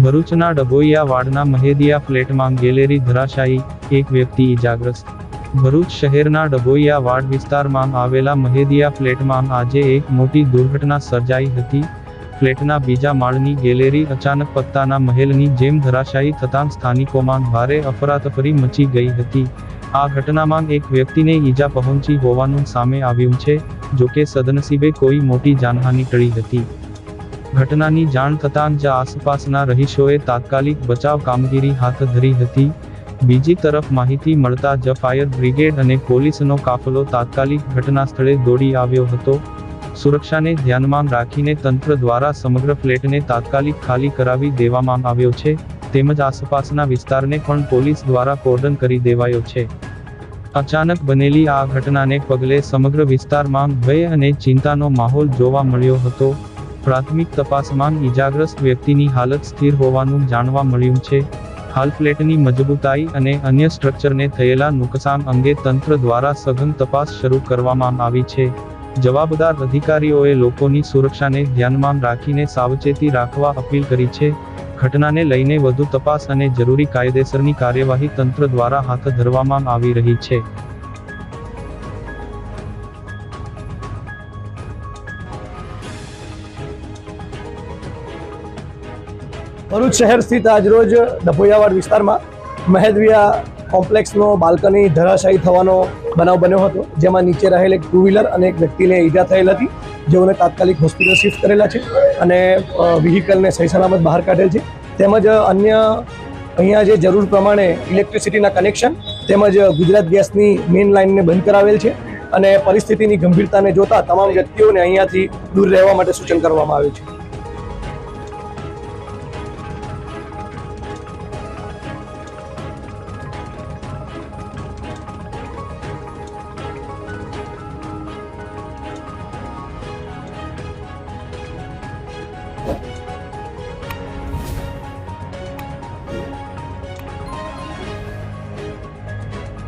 ભરૂચના ડભોઈયા વાડના મહેદિયા ફ્લેટમાં ગેલેરી ધરાશાયી, એક વ્યક્તિ ઇજાગ્રસ્ત। ભરૂચ શહેરના ડભોઈયા વાડ વિસ્તારમાં આવેલા મહેદિયા ફ્લેટમાં આજે એક મોટી દુર્ઘટના સર્જાઈ હતી। ફ્લેટના બીજા માળની ગેલેરી અચાનક પત્તાના મહેલની જેમ ધરાશાયી થતાં સ્થાનિકોમાં ભારે અફરાતફરી મચી ગઈ હતી। આ ઘટનામાં એક વ્યક્તિને ઈજા પહોંચી હોવાનું સામે આવ્યું છે, જોકે સદનસીબે કોઈ મોટી જાનહાનિ ટળી હતી। ઘટનાની જાણ થતાં જ આસપાસના રહીશોએ તાત્કાલિક બચાવ કામગીરી હાથ ધરી હતી। બીજી તરફ માહિતી મળતા જ ફાયર બ્રિગેડ અને પોલીસનો કાફલો તાત્કાલિક ઘટના સ્થળે દોડી આવ્યો હતો। સુરક્ષાને ધ્યાનમાં રાખીને તંત્ર દ્વારા સમગ્ર ફ્લેટને તાત્કાલિક ખાલી કરાવી દેવામાં આવ્યો છે, તેમજ આસપાસના વિસ્તારને પણ પોલીસ દ્વારા કોર્ડન કરી દેવાયો છે। અચાનક બનેલી આ ઘટનાને પગલે સમગ્ર વિસ્તારમાં ભય અને ચિંતાનો માહોલ જોવા મળ્યો હતો। પ્રાથમિક તપાસમાં ઈજાગ્રસ્ત વ્યક્તિની હાલત સ્થિર હોવાનું જાણવા મળ્યું છે। હાલ ફ્લેટની મજબૂતાઈ અને અન્ય સ્ટ્રક્ચરને થયેલા નુકસાન અંગે તંત્ર દ્વારા સઘન તપાસ શરૂ કરવામાં આવી છે। જવાબદાર અધિકારીઓએ લોકોની સુરક્ષાને ધ્યાનમાં રાખીને સાવચેતી રાખવા અપીલ કરી છે। ઘટનાને લઈને વધુ તપાસ અને જરૂરી કાયદેસરની કાર્યવાહી તંત્ર દ્વારા હાથ ધરવામાં આવી રહી છે। ભરૂચ શહેર સ્થિત આજરોજ ડભોઈયાવાડ વિસ્તારમાં મહેદિયા કોમ્પ્લેક્સનો બાલ્કની ધરાશાયી થવાનો બનાવ બન્યો હતો, જેમાં નીચે રહેલ એક ટુ વ્હીલર અને એક વ્યક્તિને ઈજા થયેલ હતી, જેઓને તાત્કાલિક હોસ્પિટલ શિફ્ટ કરેલા છે અને વ્હીકલને સહી સલામત બહાર કાઢેલ છે। તેમજ અન્ય અહીંયા જે જરૂર પ્રમાણે ઇલેક્ટ્રિસિટીના કનેક્શન તેમજ ગુજરાત ગેસની મેઇન લાઇનને બંધ કરાવેલ છે અને પરિસ્થિતિની ગંભીરતાને જોતા તમામ વ્યક્તિઓને અહીંયાથી દૂર રહેવા માટે સૂચન કરવામાં આવ્યું છે।